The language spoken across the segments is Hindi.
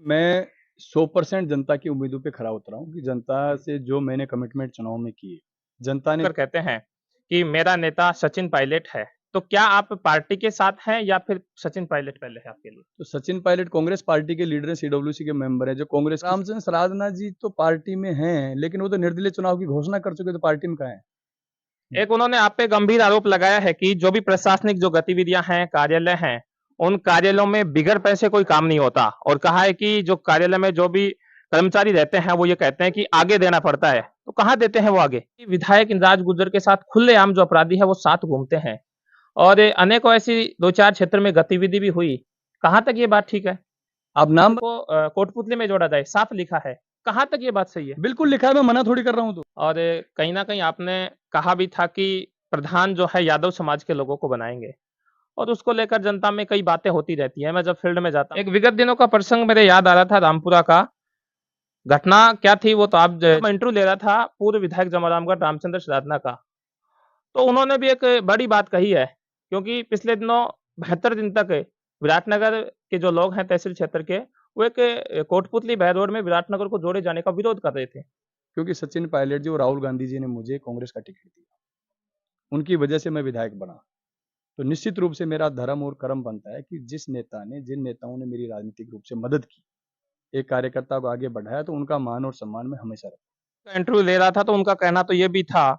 मैं 100% जनता की उम्मीदों पे खरा उतरा हूँ कि जनता से जो मैंने कमिटमेंट चुनाव में किए, जनता ने कर कहते हैं कि मेरा नेता सचिन पायलट है। तो क्या आप पार्टी के साथ हैं या फिर सचिन पायलट पहले है आपके लिए? तो सचिन पायलट कांग्रेस पार्टी के लीडर हैं, सीडब्ल्यूसी के मेंबर हैं, जो कांग्रेस रामचंद्र सराधना जी तो पार्टी में हैं, लेकिन वो तो निर्दलीय चुनाव की घोषणा कर चुके, तो पार्टी में कहाँ है? एक उन्होंने आप पे गंभीर आरोप लगाया है कि जो भी प्रशासनिक जो गतिविधियां हैं, कार्यालय हैं, उन कार्यालयों में बिगड़ पैसे कोई काम नहीं होता और कहा है कि जो कार्यालय में जो भी कर्मचारी रहते हैं, वो ये कहते हैं कि आगे देना पड़ता है। तो कहाँ देते हैं वो आगे? विधायक इंद्राज गुर्जर के साथ खुलेआम जो अपराधी है, वो साथ घूमते हैं और अनेकों ऐसी 2-4 क्षेत्र में गतिविधि भी हुई। कहाँ तक ये बात ठीक है? आप नाम को कोटपुतली में जोड़ा जाए, साफ लिखा है। कहाँ तक ये बात सही है? बिल्कुल लिखा है, मैं मना थोड़ी कर रहा हूँ। तो और कहीं न कहीं आपने कहा भी था कि प्रधान जो है यादव समाज के लोगों को बनाएँगे और उसको लेकर जनता में कई बातें होती रहती हैं। मैं जब फील्ड में जाता हूँ, एक विगत दिनों का प्रसंग मेरे याद आ रहा था रामपुरा का। घटना क्या थी वो तो आप मैं इंटरव्यू ले रहा था पूर्व विधायक जमरामगढ़ रामचंद्र सराधना का। तो उन्होंने भी एक बड़ी बात कही है, क्योंकि पिछले दिनों 72 दिन तक विराटनगर के जो लोग हैं तहसील क्षेत्र के, वो एक कोटपुतली बहरोड में विराटनगर को जोड़े जाने का विरोध कर रहे थे। क्योंकि सचिन पायलट जी और राहुल गांधी जी ने मुझे कांग्रेस का टिकट दिया, उनकी वजह से मैं विधायक बना। तो निश्चित रूप से मेरा धर्म और कर्म बनता है कि जिन नेताओं ने मेरी राजनीतिक रूप से मदद की, एक कार्यकर्ता को आगे बढ़ाया, तो उनका मान और सम्मान मैं हमेशा रखूँ। इंटरव्यू ले रहा था तो उनका कहना तो ये भी था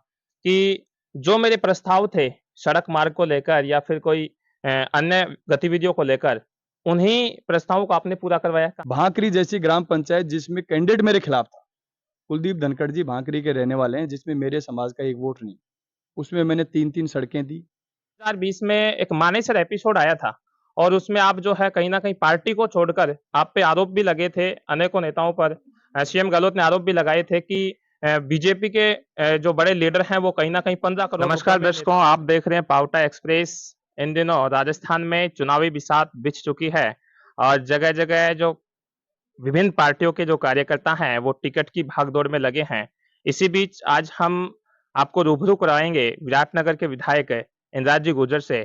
कि जो मेरे प्रस्ताव थे सड़क मार्ग को लेकर या फिर कोई अन्य गतिविधियों को लेकर, उन्हीं प्रस्तावों को आपने पूरा करवाया। भांकरी जैसी ग्राम पंचायत जिसमें कैंडिडेट मेरे खिलाफ था, कुलदीप धनखड़ जी भांकरी के रहने वाले हैं, जिसमें मेरे समाज का एक वोट नहीं, उसमें मैंने 3-3 सड़कें दी। 2020 में एक मानेसर एपिसोड आया था और उसमें आप जो है कहीं न कहीं पार्टी को छोड़कर आप पे आरोप भी लगे थे अनेकों नेताओं पर। सीएम गहलोत ने आरोप भी लगाए थे कि बीजेपी के जो बड़े लीडर हैं वो कहीं न कहीं 15 करोड़ नमस्कार दर्शकों, आप देख रहे हैं पावटा एक्सप्रेस। इन दिनों राजस्थान में चुनावी बिसात बिछ चुकी है और जगह-जगह जो विभिन्न पार्टियों के जो कार्यकर्ता हैं वो टिकट की भागदौड़ में लगे हैं। इसी बीच आज हम आपको रूबरू कराएँगे विराटनगर के विधायक इंद्राज जी गुर्जर से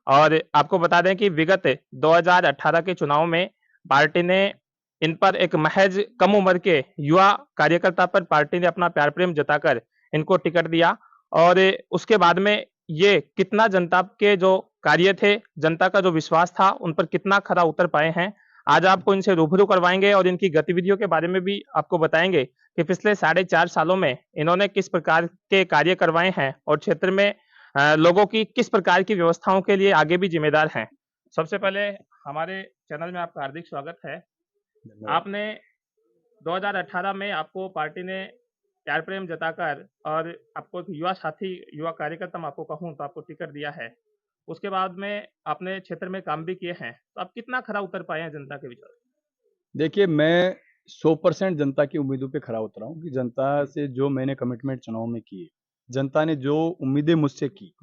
और आपको बता दें कि विगत 2018 के चुनाव में पार्टी ने इन पर एक महज़ कम उम्र के युवा कार्यकर्ता पर पार्टी ने अपना प्यार प्रेम जताकर इनको टिकट दिया और उसके बाद में ये कितना जनता के जो कार्य थे, जनता का जो विश्वास था, उन पर कितना खरा उतर पाए हैं। आज आपको इनसे रूबरू करवाएँगे और इनकी गतिविधियों के बारे में भी आपको बताएँगे कि पिछले साढ़े 4 सालों में इन्होंने किस प्रकार के कार्य करवाए हैं और क्षेत्र में लोगों की किस प्रकार की व्यवस्थाओं के लिए आगे भी ज़िम्मेदार हैं। सबसे पहले हमारे चैनल में आपका हार्दिक स्वागत है। आपने 2018 में आपको पार्टी ने प्यार प्रेम जताकर और आपको एक युवा साथी, युवा कार्यकर्ता मैं आपको कहूँ तो आपको टिकट दिया है। उसके बाद में आपने क्षेत्र में काम भी किए हैं। तो आप कितना खरा उतर पाए हैं जनता के विचार? देखिए, मैं 100% जनता की उम्मीदों पे खरा उतरा हूँ कि जनता से जो मैंने कमिटमेंट चुनाव में किए, जनता ने जो उम्मीदें मुझसे की,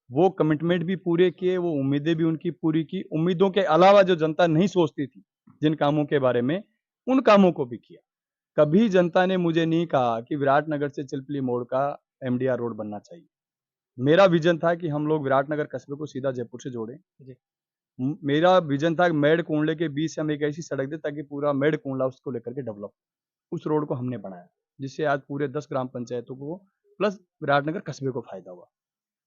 वो कमिटमेंट भी पूरे किए, वो उम्मीदें भी उनकी पूरी की। उम्मीदों के अलावा जो जनता नहीं सोचती थी, जिन कामों के बारे में, उन कामों को भी किया। कभी जनता ने मुझे नहीं कहा कि विराटनगर से चिलपली मोड़ का एमडीआर रोड बनना चाहिए। मेरा विज़न था कि हम लोग विराटनगर कस्बे को सीधा जयपुर से जोड़ें। जी। मेरा विज़न था कि मेड कुंडले के बीच से हम एक ऐसी सड़क दें ताकि पूरा मेड कुंडला उसको लेकर के डेवलप, उस रोड को हमने बनाया, जिससे आज पूरे 10 ग्राम पंचायतों को प्लस विराटनगर कस्बे को फ़ायदा हुआ।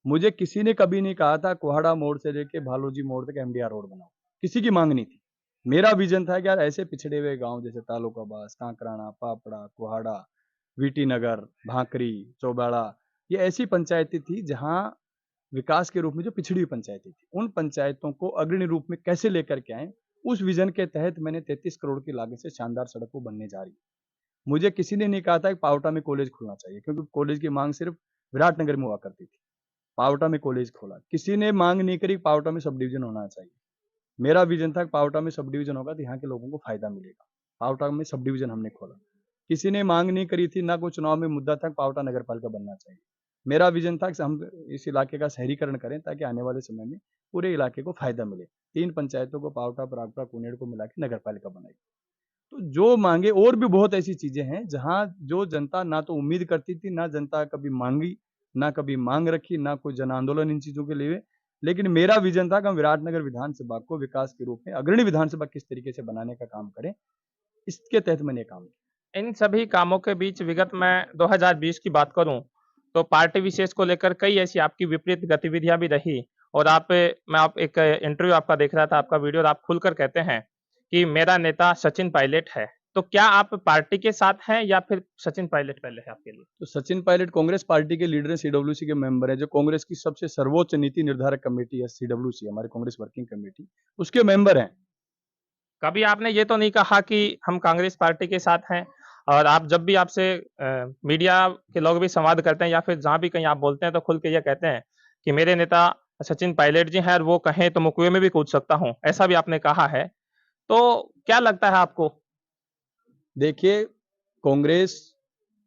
मुझे किसी ने कभी नहीं कहा था कोहाड़ा मोड़ से लेके भालोजी मोड़ तक एमडीआर रोड बनाओ, किसी की माँग नहीं थी। मेरा विज़न था कि यार ऐसे पिछड़े हुए गाँव जैसे तालुकाबास, कांकराना, पापड़ा, कोहाड़ा, वीटी नगर, भांकरी, चौबाड़ा, ये ऐसी पंचायतें थी जहाँ विकास के रूप में जो पिछड़ी हुई पंचायतें थी, उन पंचायतों को अग्रणी रूप में कैसे लेकर के आएँ, उस विज़न के तहत मैंने 33 करोड़ की लागत से शानदार सड़क वो बनने जा रही है। मुझे किसी ने नहीं कहा था कि पावटा में कॉलेज खुलना चाहिए, क्योंकि कॉलेज की माँग सिर्फ़ विराटनगर में हुआ करती थी। पावटा में कॉलेज खोला। किसी ने माँग नहीं करी कि पावटा में सब डिवीज़न होना चाहिए। मेरा विज़न था कि पावटा में सब डिवीज़न होगा तो यहाँ के लोगों को फ़ायदा मिलेगा। पावटा में सब डिवीज़न हमने खोला। किसी ने माँग नहीं करी थी, ना कोई चुनाव में मुद्दा था कि पावटा नगर पालिका बनना चाहिए। मेरा विज़न था कि हम इस इलाके का शहरीकरण करें ताकि आने वाले समय में पूरे इलाके को फ़ायदा मिले। 3 पंचायतों को पावटा, परागपुरा, कुनेर को मिला के नगर पालिका बनाई। तो जो माँगे और भी बहुत ऐसी चीज़ें हैं जहाँ जो जनता ना तो उम्मीद करती थी, ना जनता कभी माँगी, ना कभी माँग रखी, ना कोई जन आंदोलन इन चीज़ों के लिए। लेकिन मेरा विज़न था कि हम विराटनगर विधानसभा को विकास के रूप में अग्रणी विधानसभा किस तरीके से बनाने का काम करें। इसके तहत मैंने ये काम किया। इन सभी कामों के बीच विगत में 2020 की बात करूं तो पार्टी विशेष को लेकर कई ऐसी आपकी विपरीत गतिविधियां भी रही और आप एक इंटरव्यू आपका देख रहा था, आपका वीडियो, और आप खुलकर कहते हैं कि मेरा नेता सचिन पायलट है। तो क्या आप पार्टी के साथ हैं या फिर सचिन पायलट पहले है आपके लिए? तो सचिन पायलट कांग्रेस पार्टी के लीडर हैं, सीडब्ल्यूसी के मेंबर हैं, जो कांग्रेस की सबसे सर्वोच्च नीति निर्धारक कमेटी है सीडब्ल्यूसी, हमारी कांग्रेस वर्किंग कमेटी, उसके मेंबर हैं। कभी आपने ये तो नहीं कहा कि हम कांग्रेस पार्टी के साथ हैं? और आप जब भी आपसे मीडिया के लोग भी संवाद करते हैं या फिर जहाँ भी कहीं आप बोलते हैं तो खुल के ये कहते हैं कि मेरे नेता सचिन पायलट जी हैं और वो कहें तो मैं कुएं में भी कूद सकता हूँ, ऐसा भी आपने कहा है। तो क्या लगता है आपको? देखिए, कांग्रेस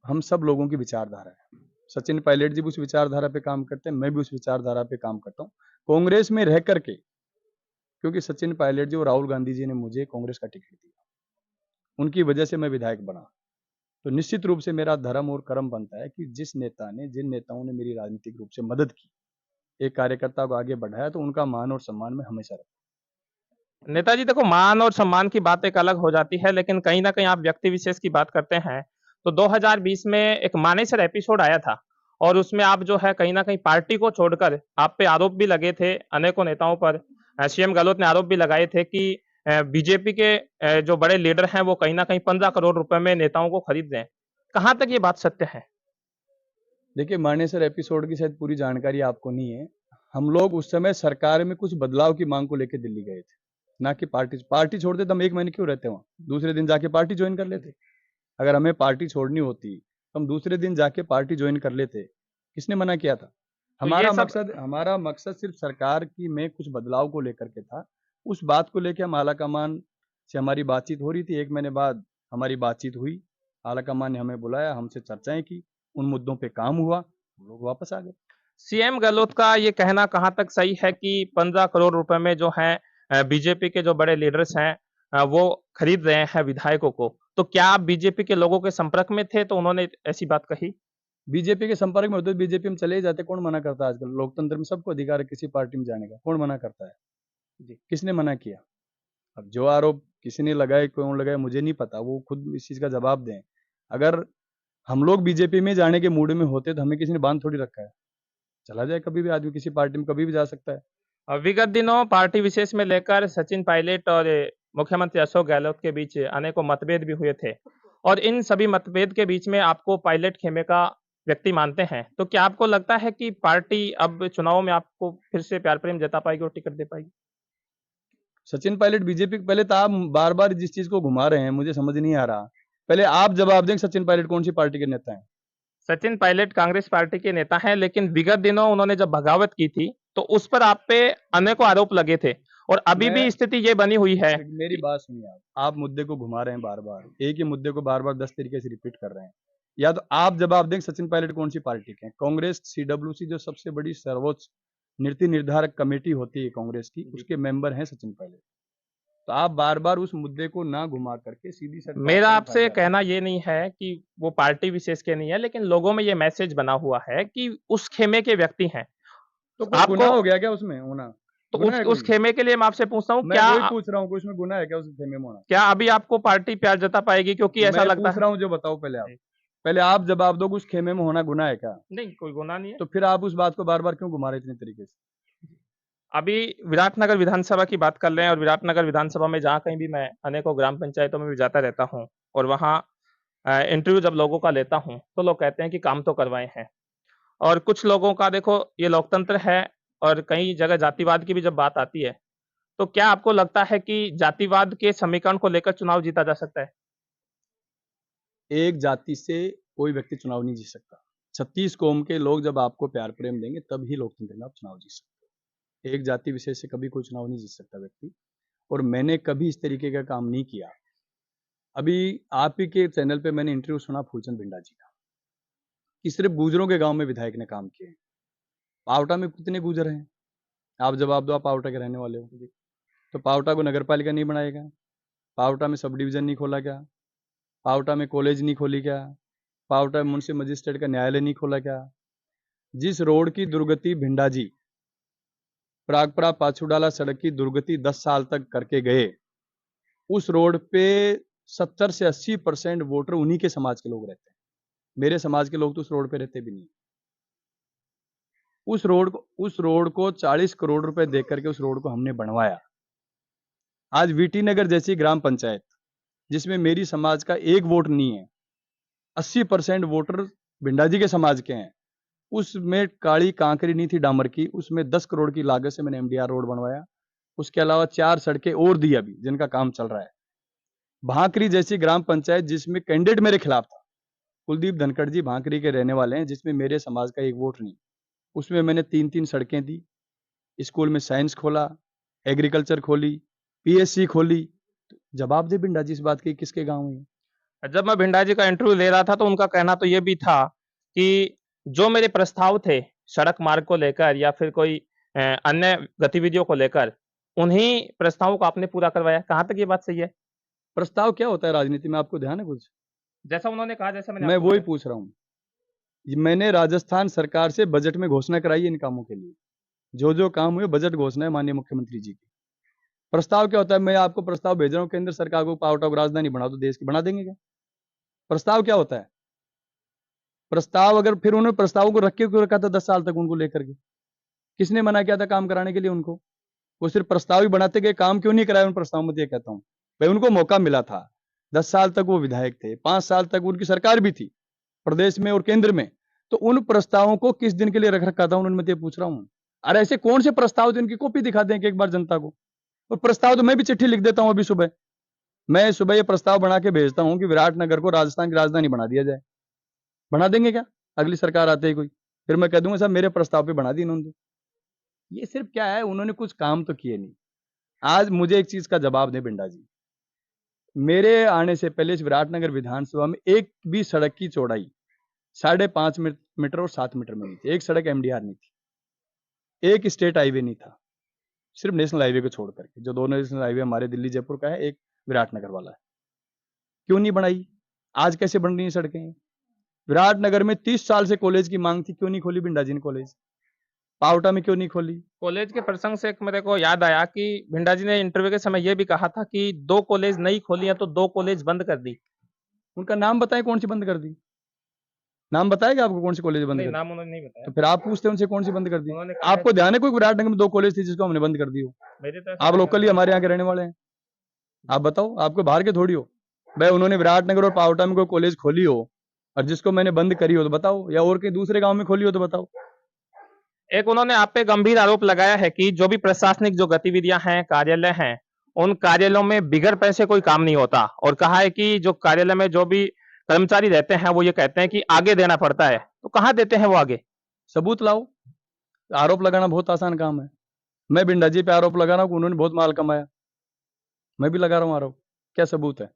हम सब लोगों की विचारधारा है। सचिन पायलट जी भी उस विचारधारा पे काम करते हैं, मैं भी उस विचारधारा पे काम करता हूँ। कांग्रेस में रह करके, क्योंकि सचिन पायलट जी और राहुल गांधी जी ने मुझे कांग्रेस का टिकट दिया, उनकी वजह से मैं विधायक बना। तो निश्चित रूप से मेरा धर्म और कर्म बनता है कि जिन नेताओं ने मेरी राजनीतिक रूप से मदद की, एक कार्यकर्ता को आगे बढ़ाया, तो उनका मान और सम्मान मैं हमेशा रखूंगा। नेताजी देखो, मान और सम्मान की बात एक अलग हो जाती है, लेकिन कहीं न कहीं आप व्यक्ति विशेष की बात करते हैं, तो 2020 में एक मानेसर एपिसोड आया था और उसमें आप जो है कहीं न कहीं पार्टी को छोड़कर आप पे आरोप भी लगे थे अनेकों नेताओं पर। सीएम गहलोत ने आरोप भी लगाए थे कि बीजेपी के जो बड़े लीडर हैं, वो कहीं न कहीं 15 करोड़ रुपए में नेताओं को खरीद रहे हैं। कहाँ तक ये बात सत्य है? देखिए, मानेसर एपिसोड की शायद पूरी जानकारी आपको नहीं है। हम लोग उस समय सरकार में कुछ बदलाव की मांग को लेकर दिल्ली गए थे, ना कि पार्टी छोड़ते तो हम 1 महीने क्यों रहते वहाँ? दूसरे दिन जाके पार्टी ज्वाइन कर लेते। अगर हमें पार्टी छोड़नी होती, तो हम दूसरे दिन जाके पार्टी ज्वाइन कर लेते। किसने मना किया था? तो ये सब हमारा मकसद सिर्फ सरकार की में कुछ बदलाव को लेकर के था। उस बात को लेके हम आलाकमान से हमारी बातचीत हो रही थी। 1 महीने बाद हमारी बातचीत हुई। आलाकमान ने हमें बुलाया, हमसे चर्चाएँ की, उन मुद्दों पे काम हुआ, हम लोग वापस आ गए। सीएम गहलोत का ये कहना कहाँ तक सही है कि 15 करोड़ रुपए में जो है बीजेपी के जो बड़े लीडर्स हैं वो खरीद रहे हैं विधायकों को। तो क्या आप बीजेपी के लोगों के संपर्क में थे तो उन्होंने ऐसी बात कही? बीजेपी के संपर्क में होते तो बीजेपी में चले ही जाते। कौन मना करता है आजकल? लोकतंत्र में सबको अधिकार है किसी पार्टी में जाने का। कौन मना करता है? जी। किसने मना किया? अब जो आरोप किसी ने लगाए, कौन लगाए, मुझे नहीं पता, वो खुद इस चीज़ का जवाब दें। अगर हम लोग बीजेपी में जाने के मूड में होते तो हमें किसी ने बांध थोड़ी रखा है। चला जाए कभी भी आदमी, किसी पार्टी में कभी भी जा सकता है। विगत दिनों पार्टी विशेष में लेकर सचिन पायलट और मुख्यमंत्री अशोक गहलोत के बीच अनेकों मतभेद भी हुए थे और इन सभी मतभेद के बीच में आपको पायलट खेमे का व्यक्ति मानते हैं। तो क्या आपको लगता है कि पार्टी अब चुनाव में आपको फिर से प्यार प्रेम जता पाएगी और टिकट दे पाएगी? सचिन पायलट बीजेपी पहले तो आप बार-बार जिस चीज़ को घुमा रहे हैं, मुझे समझ नहीं आ रहा। पहले आप जवाब दें, सचिन पायलट कौन-सी पार्टी के नेता हैं? सचिन पायलट कांग्रेस पार्टी के नेता हैं, लेकिन विगत दिनों उन्होंने जब बगावत की थी, तो उस पर आप पे अनेकों आरोप लगे थे और अभी मैं भी स्थिति ये बनी हुई है मेरी कि बात सुनिए आप। आप मुद्दे को घुमा रहे हैं बार-बार। एक ही मुद्दे को बार-बार 10 तरीके से रिपीट कर रहे हैं। या तो आप जवाब दें, सचिन पायलट कौन-सी पार्टी के हैं? कांग्रेस सीडब्ल्यूसी जो सबसे बड़ी सर्वोच्च नीति निर्धारक कमेटी होती है कांग्रेस की, उसके मेंबर हैं सचिन पायलट। तो आप बार-बार उस मुद्दे को ना घुमा करके सीधी सर बात मेरा पर उठाए आपसे जा रहे हैं। कहना ये नहीं है कि वो पार्टी विशेष के नहीं है, लेकिन लोगों में ये मैसेज बना हुआ है कि उस खेमे के व्यक्ति हैं। तो कोई आपको गुनाह हो गया क्या उसमें होना? तो गुनाह उस है उस कोई? खेमे के लिए मैं आपसे पूछता हूँ, मैं वही पूछ रहा हूँ, कोई उसमें गुनाह है क्या उस खेमे में होना? क्या अभी आपको पार्टी प्यार जता पाएगी? क्योंकि ऐसा मैं लगता पूछ है। रहा हूँ जो बताओ पहले आप। जी। पहले आप जवाब दो कि उस खेमे में होना गुनाह है क्या? नहीं, कोई गुनाह नहीं है। तो फिर आप उस बात को बार-बार क्यों घुमा रहे हैं इतने तरीके से? अभी विराटनगर विधानसभा की बात कर रहे हैं और विराटनगर विधानसभा में जहाँ कहीं भी मैं अनेकों ग्राम पंचायतों में भी जाता रहता हूँ और वहाँ इंटरव्यू जब लोगों का लेता हूँ, तो लोग कहते हैं कि काम तो करवाए हैं। और कुछ लोगों का देखो, ये लोकतंत्र है और कई जगह जातिवाद की भी जब बात आती है, तो क्या आपको लगता है कि जातिवाद के समीकरण को लेकर चुनाव जीता जा सकता है? एक जाति से कोई व्यक्ति चुनाव नहीं जीत सकता। 36 कौम के लोग जब आपको प्यार प्रेम देंगे तब ही लोकतंत्र में आप चुनाव जीत सकते हो। एक जाति विशेष से कभी कोई चुनाव नहीं जीत सकता व्यक्ति। और मैंने कभी इस तरीके का काम नहीं किया। अभी आप ही के चैनल पे मैंने इंटरव्यू सुना फूलचंद भिंडा जी का, कि सिर्फ गुजरों के गांव में विधायक ने काम किए। पावटा में कितने गुजर हैं? आप जवाब दो, आप पावटा के रहने वाले हो। तो पावटा को नगर पालिका नहीं बनाएगा? पावटा में सब डिवीजन नहीं खोला क्या? पावटा में कॉलेज नहीं खोली क्या? पावटा में मुंशी मजिस्ट्रेट का न्यायालय नहीं खोला क्या? जिस रोड की दुर्गति भिंडा जी प्रागपुरा पाछूडाला सड़क की दुर्गति 10 साल तक करके गए, उस रोड पे 70 से 80% वोटर उन्हीं के समाज के लोग रहते हैं। मेरे समाज के लोग तो उस रोड पे रहते भी नहीं। उस रोड को 40 करोड़ रुपए दे करके उस रोड को हमने बनवाया। आज वीटी नगर जैसी ग्राम पंचायत जिसमें मेरी समाज का एक वोट नहीं है, 80% वोटर भिंडाजी के समाज के हैं, उसमें काली कांकरी नहीं थी डामर की, उसमें 10 करोड़ की लागत से मैंने एमडीआर रोड बनवाया। उसके अलावा 4 सड़कें और दी अभी जिनका काम चल रहा है। भांकरी जैसी ग्राम पंचायत जिसमें कैंडिडेट मेरे खिलाफ था, कुलदीप धनखड़ जी भांकरी के रहने वाले हैं, जिसमें मेरे समाज का एक वोट नहीं, उसमें मैंने 3-3 सड़कें दी, स्कूल में साइंस खोला, एग्रीकल्चर खोली, पीएससी खोली। तो जवाब दे भिंडा जी इस बात की किसके गांव है। जब मैं भिंडा जी का इंटरव्यू ले रहा था तो उनका कहना तो ये भी था कि जो मेरे प्रस्ताव थे सड़क मार्ग को लेकर या फिर कोई अन्य गतिविधियों को लेकर, उन्हीं प्रस्तावों को आपने पूरा करवाया। कहां तक ये बात सही है? प्रस्ताव क्या होता है राजनीति में, आपको ध्यान है कुछ? जैसा उन्होंने कहा, जैसा मैं वही पूछ रहा हूँ। मैंने राजस्थान सरकार से बजट में घोषणा कराई है इन कामों के लिए, जो जो काम हुए बजट घोषणा है माननीय मुख्यमंत्री जी की। प्रस्ताव क्या होता है? मैं आपको प्रस्ताव भेज रहा हूँ केंद्र सरकार को, पावर ऑफ राजधानी बना दो देश की, बना देंगे क्या? प्रस्ताव क्या होता है? प्रस्ताव अगर फिर उन्होंने प्रस्तावों को रख के क्यों रखा था 10 साल तक उनको लेकर के? किसने मना किया था काम कराने के लिए उनको? वो सिर्फ प्रस्ताव ही बनाते गए, काम क्यों नहीं कराया उन प्रस्ताव में? ये कहता हूं भाई, उनको मौका मिला था, 10 साल तक वो विधायक थे, 5 साल तक उनकी सरकार भी थी प्रदेश में और केंद्र में, तो उन प्रस्तावों को किस दिन के लिए रख रखा था उन्होंने? मैं ये पूछ रहा हूँ। अरे ऐसे कौन से प्रस्ताव थे, उनकी कॉपी दिखा दें एक बार जनता को। और प्रस्ताव तो मैं भी चिट्ठी लिख देता हूं अभी सुबह, मैं सुबह ये प्रस्ताव बना के भेजता हूं कि विराटनगर को राजस्थान की राजधानी बना दिया जाए। बना देंगे क्या अगली सरकार आते ही कोई? फिर मैं कह दूंगा साहब मेरे प्रस्ताव पे बना दी इन्होंने। ये सिर्फ क्या है, उन्होंने कुछ काम तो किए नहीं। आज मुझे एक चीज का जवाब दे भिंडा जी, मेरे आने से पहले इस विराटनगर विधानसभा में एक भी सड़क की चौड़ाई 5.5 मीटर और 7 मीटर में नहीं थी। एक सड़क एमडीआर नहीं थी, एक स्टेट हाईवे नहीं था, सिर्फ नेशनल हाईवे को छोड़ करके। जो 2 नेशनल हाईवे हमारे दिल्ली जयपुर का है, एक विराटनगर वाला है। क्यों नहीं बनाई? आज कैसे बन रही है सड़कें? विराटनगर में 30 साल से कॉलेज की मांग थी, क्यों नहीं खोली भिंडा जी ने कॉलेज? पावटा में क्यों नहीं खोली? कॉलेज के प्रसंग से एक मेरे को याद आया कि भिंडा जी ने इंटरव्यू के समय ये भी कहा था कि 2 कॉलेज नहीं खोली है तो 2 कॉलेज बंद कर दी। उनका नाम बताएं, कौन सी बंद कर दी? नाम बताएगा आपको कौन सी कॉलेज बंद नहीं, कर दी? नाम उन्होंने नहीं बताया। तो फिर आप पूछते हैं उनसे कौन सी बंद कर दी? उन्होंने कहा आपको ध्यान है कोई विराटनगर में 2 कॉलेज थी जिसको हमने बंद कर दी हो? मेरे तो आप लोकली हमारे यहाँ के रहने वाले हैं, आप बताओ, आपको बाहर के थोड़ी हो भाई। उन्होंने विराटनगर और पावटा में कोई कॉलेज खोली हो और जिसको मैंने बंद करी हो तो बताओ, या और कहीं दूसरे गांव में खोली हो तो बताओ। एक उन्होंने आप पे गंभीर आरोप लगाया है कि जो भी प्रशासनिक जो गतिविधियां हैं, कार्यालय हैं, उन कार्यालयों में बिगड़ पैसे कोई काम नहीं होता, और कहा है कि जो कार्यालय में जो भी कर्मचारी रहते हैं वो ये कहते हैं कि आगे देना पड़ता है। तो कहाँ देते हैं वो आगे? सबूत लाओ। आरोप लगाना बहुत आसान काम है। मैं भिंडा जी पे आरोप लगा रहा हूँ कि उन्होंने बहुत माल कमाया, मैं भी लगा रहा हूँ आरोप, क्या सबूत है?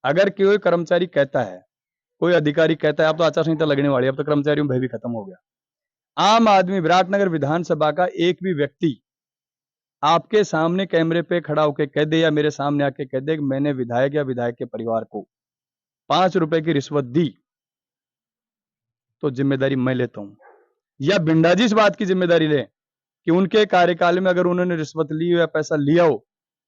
अगर कोई कर्मचारी कहता है, कोई अधिकारी कहता है अब तो आचार संहिता लगने वाली है, अब तो कर्मचारियों में भय भी खत्म हो गया, आम आदमी विराटनगर विधानसभा का एक भी व्यक्ति आपके सामने कैमरे पे खड़ा होकर कह दे या मेरे सामने आके कह दे कि मैंने विधायक या विधायक के परिवार को 5 रुपए की रिश्वत दी, तो जिम्मेदारी मैं लेता हूं, या भिंडा जी इस बात की जिम्मेदारी ले कि उनके कार्यकाल में अगर उन्होंने रिश्वत ली हो या पैसा लिया हो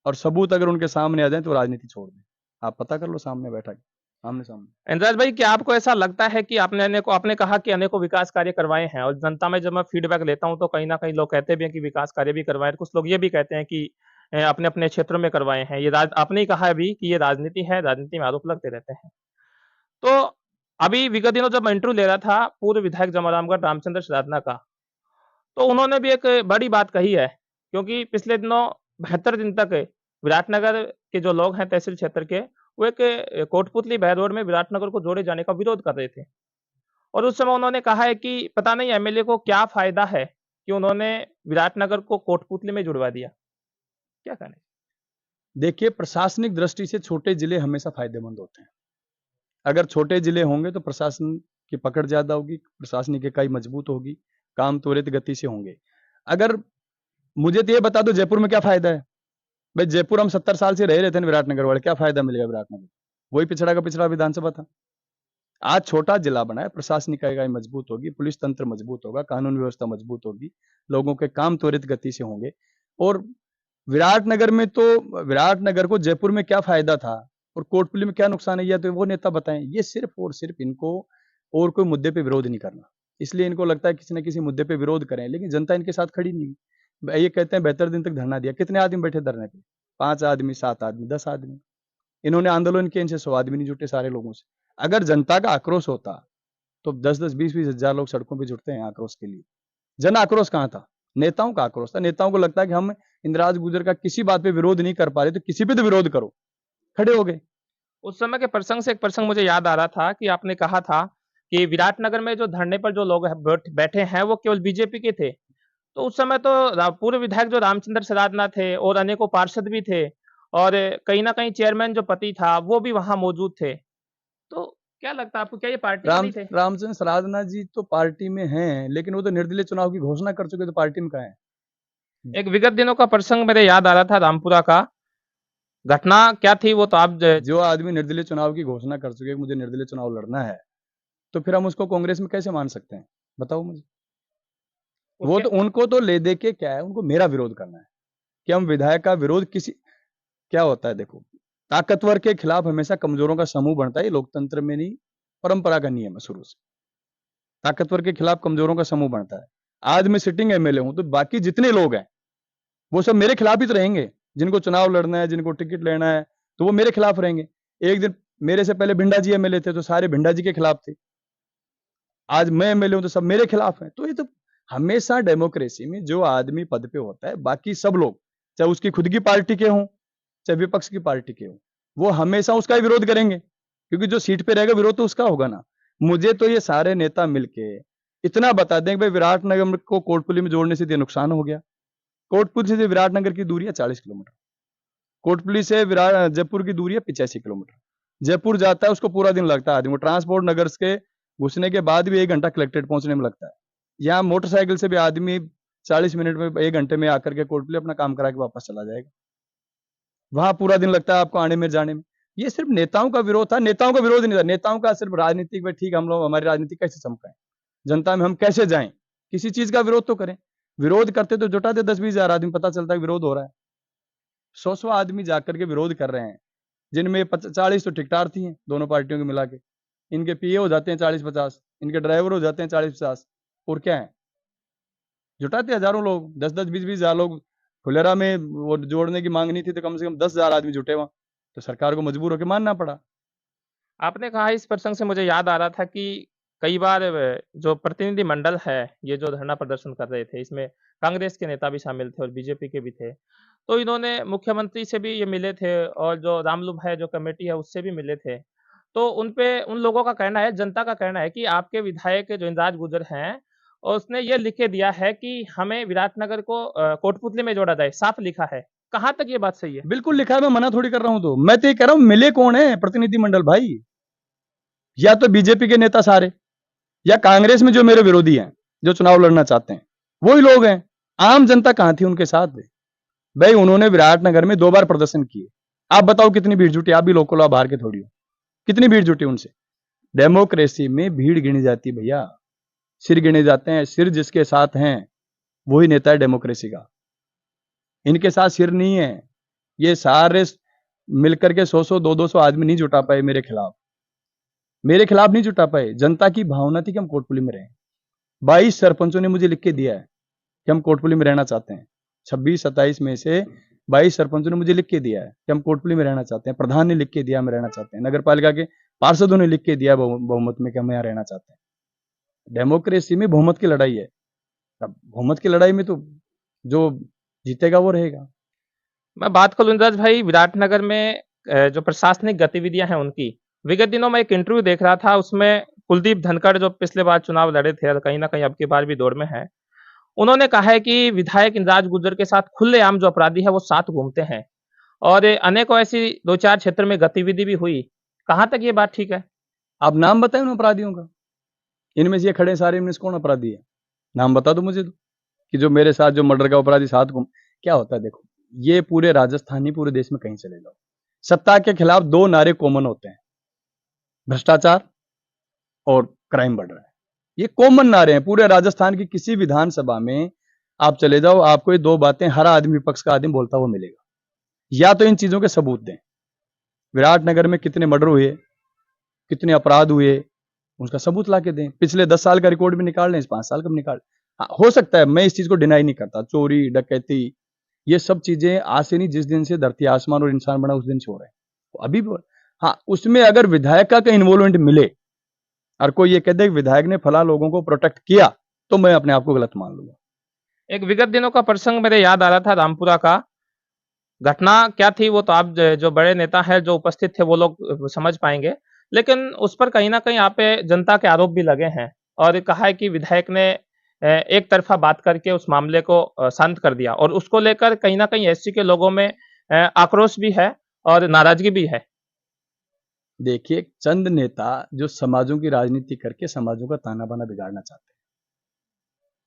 और सबूत अगर उनके सामने आ जाए तो राजनीति छोड़ दें। आप पता कर लो सामने बैठा के, आमने सामने। इंद्राज भाई, क्या आपको ऐसा लगता है कि आपने कहा कि अनेकों विकास कार्य करवाए हैं, और जनता में जब मैं फीडबैक लेता हूं तो कहीं ना कहीं लोग कहते भी हैं कि विकास कार्य भी करवाए, कुछ लोग ये भी कहते हैं कि अपने अपने क्षेत्रों में करवाए हैं। आपने ही कहा अभी कि ये राजनीति है, राजनीति में आरोप लगते रहते हैं। तो अभी विगत दिनों जब मैं इंटरव्यू ले रहा था पूर्व विधायक जमरामगढ़ रामचंद्र शराधना का, तो उन्होंने भी एक बड़ी बात कही है, क्योंकि पिछले दिनों 72 दिन तक विराटनगर के जो लोग हैं तहसील क्षेत्र के, वो एक कोटपुतली बहर रोड में विराटनगर को जोड़े जाने का विरोध कर रहे थे। और उस समय उन्होंने कहा है कि पता नहीं एमएलए को क्या फायदा है कि उन्होंने विराटनगर को कोटपुतली में जुड़वा दिया। क्या कहना है? देखिए, प्रशासनिक दृष्टि से छोटे जिले हमेशा फायदेमंद होते हैं। अगर छोटे जिले होंगे तो प्रशासन की पकड़ ज्यादा होगी, प्रशासनिक इकाई मजबूत होगी, काम त्वरित गति से होंगे। अगर मुझे तो ये बता दो जयपुर में क्या फायदा है भाई? जयपुर हम 70 साल से रह रहे थे विराटनगर वाले, क्या फायदा मिलेगा विराटनगर? वही पिछड़ा का पिछड़ा विधानसभा था। आज छोटा जिला बना है, प्रशासनिक इकाई मजबूत होगी, पुलिस तंत्र मजबूत होगा, कानून व्यवस्था मजबूत होगी, लोगों के काम त्वरित गति से होंगे। और विराटनगर में तो, विराटनगर को जयपुर में क्या फायदा था और कोटपुतली में क्या नुकसान है, या तो वो नेता बताएं। ये सिर्फ और सिर्फ इनको और कोई मुद्दे पे विरोध नहीं करना, इसलिए इनको लगता है किसी न किसी मुद्दे पे विरोध करें, लेकिन जनता इनके साथ खड़ी नहीं। ये कहते हैं 72 दिन तक धरना दिया, कितने आदमी बैठे धरने पे? 5 आदमी, 7 आदमी, 10 आदमी। इन्होंने आंदोलन किए, इनसे 100 आदमी नहीं जुटे सारे लोगों से। अगर जनता का आक्रोश होता तो 10-10, 20-20 हजार लोग सड़कों पे जुटते हैं आक्रोश के लिए। जन आक्रोश कहाँ था? नेताओं का आक्रोश था। नेताओं को लगता है कि हम इंदिराज गुर्जर का किसी बात पे विरोध नहीं कर पा रहे, तो किसी पे तो विरोध करो, खड़े हो गए। उस समय के प्रसंग से एक प्रसंग मुझे याद आ रहा था कि आपने कहा था कि विराटनगर में जो धरने पर जो लोग बैठे हैं वो केवल बीजेपी के थे। तो उस समय तो पूर्व विधायक जो रामचंद्र सरादना थे और अनेकों पार्षद भी थे और कहीं न कहीं चेयरमैन जो पति था वो भी वहाँ मौजूद थे। तो क्या लगता है आपको, क्या ये पार्टी के नहीं थे? रामचंद्र सरादना जी तो पार्टी में हैं, लेकिन वो तो निर्दलीय चुनाव की घोषणा कर चुके, तो पार्टी में कहाँ है? एक विगत दिनों का प्रसंग मेरे याद आ रहा था, रामपुरा का। घटना क्या थी वो तो आप जो आदमी निर्दलीय चुनाव की घोषणा कर चुके मुझे निर्दलीय चुनाव लड़ना है, तो फिर हम उसको कांग्रेस में कैसे मान सकते हैं? बताओ मुझे। वो तो उनको तो ले दे के क्या है, उनको मेरा विरोध करना है कि हम विधायक का विरोध किसी, क्या होता है देखो, ताकतवर के खिलाफ हमेशा कमजोरों का समूह बनता है, ये लोकतंत्र में नहीं परंपरा का नियम है शुरू से। ताकतवर के खिलाफ कमजोरों का समूह बनता है। आज मैं सिटिंग एमएलए हूं, तो बाकी जितने लोग हैं वो सब मेरे खिलाफ ही तो रहेंगे। जिनको चुनाव लड़ना है, जिनको टिकट लेना है, तो वो मेरे खिलाफ रहेंगे। एक दिन मेरे से पहले भिंडा जी एमएलए थे, तो सारे भिंडा जी के खिलाफ थे। आज मैं एमएलए हूं तो सब मेरे खिलाफ हैं। तो ये तो हमेशा डेमोक्रेसी में जो आदमी पद पे होता है, बाकी सब लोग, चाहे उसकी खुद की पार्टी के हों, चाहे विपक्ष की पार्टी के हों, वो हमेशा उसका ही विरोध करेंगे, क्योंकि जो सीट पे रहेगा विरोध तो उसका होगा ना। मुझे तो ये सारे नेता मिलके इतना बता दें कि भाई विराटनगर को कोटपुतली में जोड़ने से ये नुकसान हो गया। कोटपुतली से विराटनगर की दूरी है 40 किलोमीटर। कोटपुतली से जयपुर की दूरी है 85 किलोमीटर। जयपुर जाता है उसको पूरा दिन लगता है आदमी को। ट्रांसपोर्ट नगर के घुसने के बाद भी 1 घंटा कलेक्टेड पहुंचने में लगता है। यहाँ मोटरसाइकिल से भी आदमी 40 मिनट में, 1 घंटे में आकर के कोटपुतली अपना काम करा के वापस चला जाएगा। वहां पूरा दिन लगता है आपको आने में जाने में। ये सिर्फ नेताओं का विरोध था, नेताओं का विरोध नहीं था। नेताओं का सिर्फ राजनीतिक, भाई ठीक, हम लोग हमारी राजनीति कैसे चमकाएं, जनता में हम कैसे जाएं, किसी चीज का विरोध तो करें। विरोध करते तो जुटाते 10-20 हजार आदमी, पता चलता है विरोध हो रहा है। 100 आदमी जाकर के विरोध कर रहे हैं, जिनमें 40 तो टिकटार्थी हैं दोनों पार्टियों के मिला के। इनके पीए हो जाते हैं 40-50, इनके ड्राइवर हो जाते हैं 40-50, और क्या है, जुटाते हजारों लोग, 10-10, 20-20 हजार लोग। फुलेरा में वो जोड़ने की मांग नहीं थी, तो कम से कम 10 हजार आदमी जुटे वहां, तो सरकार को मजबूर होकर मानना पड़ा। आपने कहा, इस प्रसंग से मुझे याद आ रहा था कि कई बार जो प्रतिनिधि मंडल है, ये जो धरना प्रदर्शन कर रहे थे, इसमें कांग्रेस के नेता भी शामिल थे और बीजेपी के भी थे। तो इन्होंने मुख्यमंत्री से भी ये मिले थे और जो रामलु भाई जो कमेटी है उससे भी मिले थे। तो उन लोगों का कहना है, जनता का कहना है कि आपके विधायक जो इंद्राज गुर्जर हैं, और उसने ये लिख के दिया है कि हमें विराटनगर को कोटपुतली में जोड़ा जाए, साफ लिखा है। कहाँ तक ये बात सही है? बिल्कुल लिखा है, मैं मना थोड़ी कर रहा हूं। तो मैं तो ये कह रहा हूं, मिले कौन है प्रतिनिधि मंडल भाई? या तो बीजेपी के नेता सारे, या कांग्रेस में जो मेरे विरोधी हैं, जो चुनाव लड़ना चाहते हैं, वही लोग हैं। आम जनता कहां थी उनके साथ? भाई उन्होंने विराटनगर में 2 बार प्रदर्शन किए। आप बताओ कितनी भीड़ जुटी? आप भी लोकल हो, आप बाहर के थोड़ी हो। कितनी भीड़ जुटी उनसे? डेमोक्रेसी में भीड़ गिनी जाती है भैया, सिर गिने जाते हैं। सिर जिसके साथ हैं वही नेता है डेमोक्रेसी का। इनके साथ सिर नहीं है। ये सारे मिलकर के 100-100, 200-200 आदमी नहीं जुटा पाए मेरे खिलाफ। मेरे खिलाफ नहीं जुटा पाए। जनता की भावना थी कि हम कोटपुतली में रहें। 22 सरपंचों ने मुझे लिख के दिया है कि हम कोटपुतली में रहना चाहते हैं। 26-27 में से 22 सरपंचों ने मुझे लिख के दिया है कि हम कोटपुतली में रहना चाहते हैं। प्रधान ने लिख के दिया हम रहना चाहते हैं। नगर पालिका के पार्षदों ने लिख के दिया बहुमत में कि हम यहाँ रहना चाहते हैं। डेमोक्रेसी में बहुमत की लड़ाई है। अब बहुमत की लड़ाई में तो जो जीतेगा वो रहेगा। मैं बात करूँ इंद्राज भाई, विराटनगर में जो प्रशासनिक गतिविधियां हैं उनकी, विगत दिनों में एक इंटरव्यू देख रहा था, उसमें कुलदीप धनखड़ जो पिछले बार चुनाव लड़े थे और कहीं ना कहीं अब की बार भी दौड़ में है, उन्होंने कहा है कि विधायक इंद्राज गुर्जर के साथ खुलेआम जो अपराधी है वो साथ घूमते हैं और अनेकों ऐसी 2-4 क्षेत्र में गतिविधि भी हुई। कहाँ तक ये बात ठीक है? आप नाम बताएं उन अपराधियों का। इनमें से ये खड़े सारे, इनमें से कौन अपराधी है? नाम बता दो मुझे तो, कि जो मेरे साथ जो मर्डर का अपराधी साथ घूम। क्या होता है देखो, ये पूरे राजस्थान ही, पूरे देश में कहीं चले जाओ, सत्ता के खिलाफ 2 नारे कॉमन होते हैं, भ्रष्टाचार और क्राइम बढ़ रहा है। ये कॉमन नारे हैं पूरे राजस्थान की। किसी विधानसभा में आप चले जाओ, आपको ये 2 बातें हर आदमी, विपक्ष का आदमी बोलता हुआ मिलेगा। या तो इन चीजों के सबूत दें, विराटनगर में कितने मर्डर हुए, कितने अपराध हुए, उसका सबूत ला के दें। पिछले 10 साल का रिकॉर्ड भी निकाल लें, इस 5 साल का भी निकाल। हाँ, हो सकता है, मैं इस चीज को डिनाई नहीं करता, चोरी डकैती ये सब चीजें आज से नहीं, जिस दिन से धरती आसमान और इंसान बना उस दिन से हो रहे हैं, तो अभी भी। हाँ, उसमें अगर विधायक का इन्वॉल्वमेंट मिले और कोई ये कह दे कि विधायक ने फला लोगों को प्रोटेक्ट किया, तो मैं अपने आप को गलत मान लूंगा। एक विगत दिनों का प्रसंग मेरे याद आ रहा था, रामपुरा का। घटना क्या थी वो तो आप जो बड़े नेता हैं जो उपस्थित थे वो लोग समझ पाएंगे, लेकिन उस पर कहीं ना कहीं आप पे जनता के आरोप भी लगे हैं और कहा है कि विधायक ने एक तरफा बात करके उस मामले को शांत कर दिया, और उसको लेकर कहीं ना कहीं एससी के लोगों में आक्रोश भी है और नाराजगी भी है। देखिए, चंद नेता जो समाजों की राजनीति करके समाजों का ताना बाना बिगाड़ना चाहते हैं,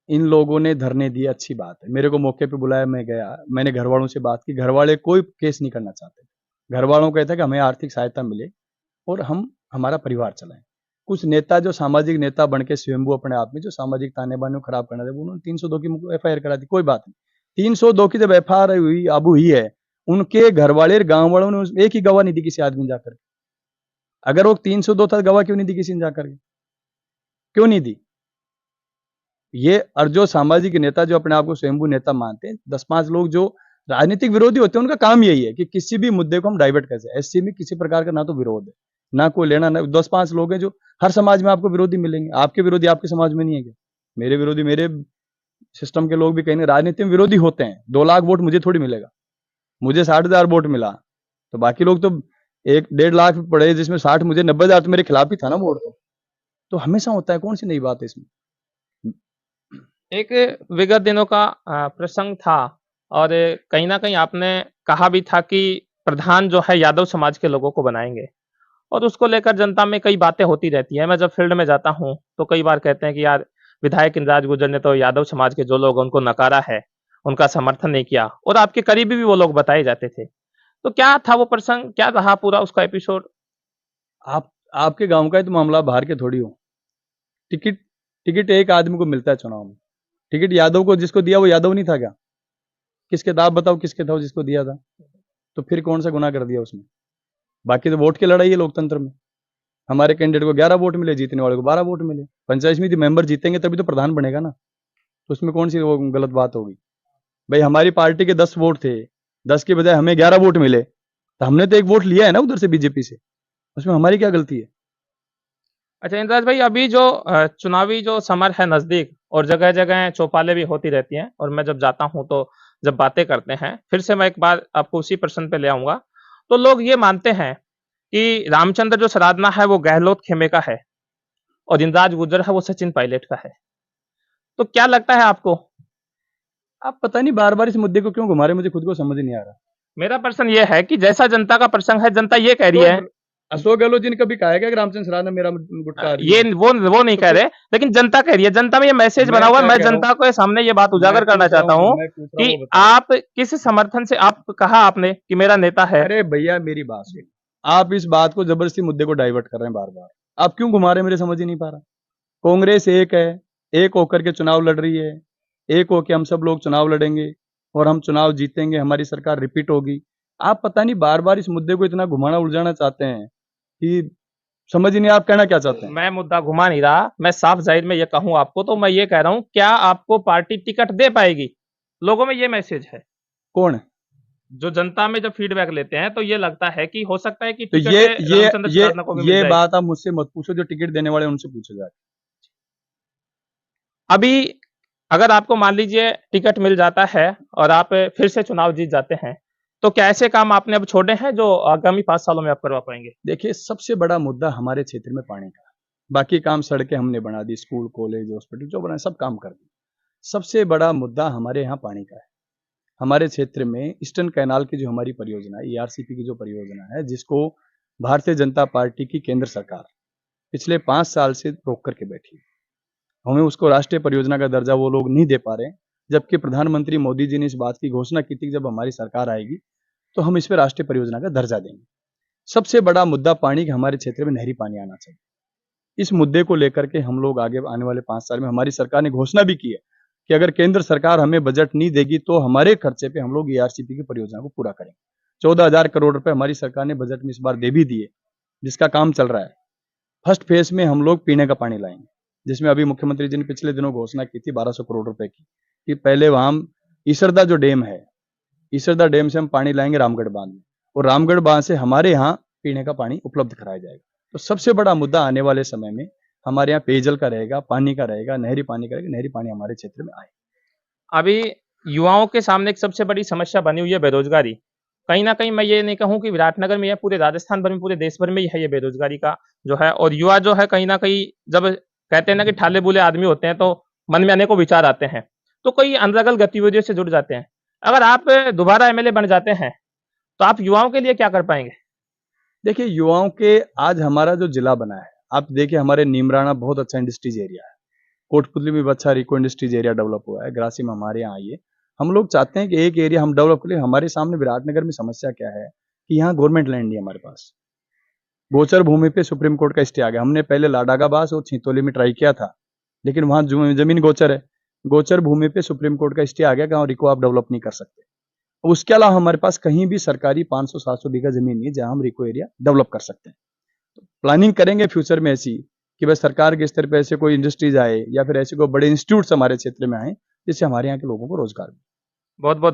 इन लोगों ने धरने दिए, अच्छी बात है, मेरे को मौके पे बुलाया, मैं गया, मैंने घर वालों से बात की, घर वाले कोई केस नहीं करना चाहते। घर वालों को कहता है कि हमें आर्थिक सहायता मिले और हम हमारा परिवार चलाएं। कुछ नेता जो सामाजिक नेता बन के स्वयंभू अपने आप में जो सामाजिक ताने बाने को खराब करना थे, उन्होंने 302 की एफआईआर करा दी, कोई बात नहीं। 302 की जब एफआईआर हुई, अब हुई है, उनके घर वाले गांव वालों ने एक ही गवाह नहीं दी किसी आदमी जाकर। अगर वो 302 था, गवाह क्यों नहीं दी किसी ने जाकर के? क्यों नहीं दी? ये और जो सामाजिक नेता जो अपने आप को स्वयंभू नेता मानते हैं, 10-5 लोग जो राजनीतिक विरोधी होते हैं, उनका काम यही है कि किसी भी मुद्दे को हम डाइवर्ट कर सकें। एससी में किसी प्रकार का ना तो विरोध है, ना कोई लेना, ना 10-5 लोग हैं जो हर समाज में आपको विरोधी मिलेंगे। आपके विरोधी आपके समाज में नहीं है क्या? मेरे विरोधी मेरे सिस्टम के लोग भी कहीं राजनीति में विरोधी होते हैं। 2 लाख वोट मुझे थोड़ी मिलेगा, मुझे 60,000 वोट मिला, तो बाकी लोग तो 1-1.5 लाख पड़े, जिसमें 60 मुझे, 90,000 तो मेरे खिलाफ ही था ना वोट। तो हमेशा होता है, कौन सी नई बात है इसमें? एक विगत दिनों का प्रसंग था और कहीं ना कहीं आपने कहा भी था कि प्रधान जो है यादव समाज के लोगों को बनाएंगे, और उसको लेकर जनता में कई बातें होती रहती हैं। मैं जब फील्ड में जाता हूं तो कई बार कहते हैं कि यार विधायक इंद्राज गुर्जर ने तो यादव समाज के जो लोग हैं, उनको नकारा है, उनका समर्थन नहीं किया, और आपके करीबी भी वो लोग बताए जाते थे। तो क्या था वो प्रसंग, क्या रहा पूरा उसका एपिसोड? आप आपके गांव का ही तो मामला, बाहर के थोड़ी हो। टिकट टिकट एक आदमी को मिलता है चुनाव में। टिकट यादव को जिसको दिया वो यादव नहीं था क्या? किसके था, आप बताओ किसके था जिसको दिया था? तो फिर कौन सा गुनाह कर दिया उसने? बाकी तो वोट की लड़ाई है लोकतंत्र में। हमारे कैंडिडेट को 11 वोट मिले, जीतने वाले को 12 वोट मिले। पंचायत समिति मेंबर जीतेंगे तभी तो प्रधान बनेगा ना, तो उसमें कौन सी वो गलत बात होगी? भाई हमारी पार्टी के 10 वोट थे, 10 के बजाय हमें 11 वोट मिले, तो हमने तो एक वोट लिया है ना उधर से बीजेपी से, उसमें हमारी क्या गलती है? अच्छा इंद्राज भाई, अभी जो चुनावी जो समर है नजदीक, और जगह जगह चौपालें भी होती रहती हैं, और मैं जब जाता हूं तो जब बातें करते हैं, फिर से मैं एक बार आपको उसी प्रश्न पे ले आऊंगा। तो लोग ये मानते हैं कि रामचंद्र जो सरादना है वो गहलोत खेमे का है, और इंद्राज गुर्जर है वो सचिन पायलट का है। तो क्या लगता है आपको? आप पता नहीं बार बार इस मुद्दे को क्यों घुमा रहे, मुझे खुद को समझ नहीं आ रहा। मेरा प्रश्न ये है कि जैसा जनता का प्रश्न है, जनता ये कह रही तो है। अशोक गहलोत जी ने कभी कहा है क्या कि रामचंद्र सराहना मेरा गुटखा रही ये है? वो नहीं तो कह फिर रहे, लेकिन जनता कह रही है। जनता में ये मैसेज बना मैं हुआ है। क्या मैं कह रहा हूँ, जनता को सामने ये बात मैं उजागर करना पूछ रहा चाहता हूँ हूँ मैं पूछ रहा हूँ कि वो बताओ। आप किस समर्थन से, आप कहा आपने कि मेरा नेता है। अरे भैया मेरी बात सुन, आप इस बात को जबरदस्ती मुद्दे को डाइवर्ट कर रहे हैं बार बार। आप क्यों घुमा रहे हैं, मेरे समझ ही नहीं पा रहा। कांग्रेस एक है, एक होकर के चुनाव लड़ रही है, एक होकर हम सब लोग चुनाव लड़ेंगे और हम चुनाव जीतेंगे, हमारी सरकार रिपीट होगी। आप पता नहीं बार बार इस मुद्दे को इतना घुमाना उलझाना चाहते हैं कि समझ ही नहीं आप कहना क्या चाहते हैं। मैं मुद्दा घुमा नहीं रहा, मैं साफ जाहिर में ये कहूं आपको, तो मैं ये कह रहा हूं, क्या आपको पार्टी टिकट दे पाएगी? लोगों में ये मैसेज है। कौन है? जो जनता में जब फीडबैक लेते हैं तो ये लगता है कि हो सकता है कि तो टिकट रामचंद्र सरादना को भी मिल ये जाए। बात आप मुझसे मत पूछो, जो टिकट देने वाले उनसे पूछो जाए। अभी अगर आपको मान लीजिए टिकट मिल जाता है और आप फिर से चुनाव जीत जाते हैं, तो क्या ऐसे काम आपने अब छोड़े हैं जो आगामी 5 सालों में आप करवा पाएंगे? देखिए, सबसे बड़ा मुद्दा हमारे क्षेत्र में पानी का है। बाकी काम सड़कें हमने बना दी, स्कूल कॉलेज हॉस्पिटल जो बनाए सब काम कर दिए। सबसे बड़ा मुद्दा हमारे यहाँ पानी का है। हमारे क्षेत्र में ईस्टर्न कैनाल की जो हमारी परियोजना है, ईआरसीपी की जो परियोजना है, जिसको भारतीय जनता पार्टी की केंद्र सरकार पिछले 5 साल से रोक करके बैठी है। हमें उसको राष्ट्रीय परियोजना का दर्जा वो लोग नहीं दे पा रहे हैं, जबकि प्रधानमंत्री मोदी जी ने इस बात की घोषणा की थी कि जब हमारी सरकार आएगी तो हम इस पर राष्ट्रीय परियोजना का दर्जा देंगे। सबसे बड़ा मुद्दा पानी का हमारे क्षेत्र में नहरी पानी आना चाहिए। इस मुद्दे को लेकर के हम लोग आगे आने वाले 5 साल में, हमारी सरकार ने घोषणा भी की है कि अगर केंद्र सरकार हमें बजट नहीं देगी तो हमारे खर्चे पे हम लोग ईआरसीपी की परियोजना को पूरा करेंगे। 14,000 करोड़ रुपए हमारी सरकार ने बजट में इस बार दे भी दिए, जिसका काम चल रहा है। फर्स्ट फेज में हम लोग पीने का पानी लाएंगे, जिसमें अभी मुख्यमंत्री जी ने पिछले दिनों घोषणा की थी 1200 करोड़ रुपए की, कि पहले वहां ईसरदा जो डैम है, ईसरदा डैम से हम पानी लाएंगे रामगढ़ बांध में, और रामगढ़ बांध से हमारे यहाँ पीने का पानी उपलब्ध कराया जाएगा। तो सबसे बड़ा मुद्दा आने वाले समय में हमारे यहाँ पेयजल का रहेगा, पानी का रहेगा, नहरी पानी का रहेगा, नहरी पानी हमारे क्षेत्र में आए। अभी युवाओं के सामने एक सबसे बड़ी समस्या बनी हुई है बेरोजगारी। कहीं न कहीं मैं ये नहीं कहूँ कि विराटनगर में या पूरे राजस्थान भर में, पूरे देश भर में ही है ये बेरोजगारी का जो है, और युवा जो है कहीं न कहीं जब कहते हैं ना कि ठाले-बूले आदमी होते हैं तो मन में अनेकों विचार आते हैं, तो कई अनर्गल गतिविधियों से जुड़ जाते हैं। अगर आप दोबारा एमएलए बन जाते हैं, तो आप युवाओं के लिए क्या कर पाएँगे? देखिए, युवाओं के आज हमारा जो जिला बना है, आप देखिए हमारे नीमराना बहुत अच्छा इंडस्ट्रीज एरिया है, कोटपुतली में भी अच्छा रिको इंडस्ट्रीज एरिया डेवलप हुआ है, ग्रासी में हमारे यहाँ आई है। हम लोग चाहते हैं कि एक एरिया हम डेवलप करें। हमारे सामने विराटनगर में समस्या क्या है कि यहाँ गवर्नमेंट लैंड नहीं है हमारे पास। गोचर भूमि पे सुप्रीम कोर्ट का स्टे आ गया। हमने पहले लाडागाबास और छितौली में ट्राई किया था, लेकिन वहां जमीन गोचर है। गोचर भूमि पे सुप्रीम कोर्ट का स्टे आ गया कि वहाँ रिको आप डेवलप नहीं कर सकते। उसके अलावा हमारे पास कहीं भी सरकारी 500-700 बीघा जमीन नहीं है जहां हम रिको एरिया डेवलप कर सकते हैं। तो प्लानिंग करेंगे फ्यूचर में ऐसी कि बस सरकार के स्तर पे ऐसे कोई इंडस्ट्रीज आए या फिर ऐसे कोई बड़े इंस्टीट्यूट्स हमारे क्षेत्र में आए, जिससे हमारे यहाँ के लोगों को रोजगार मिले। बहुत-बहुत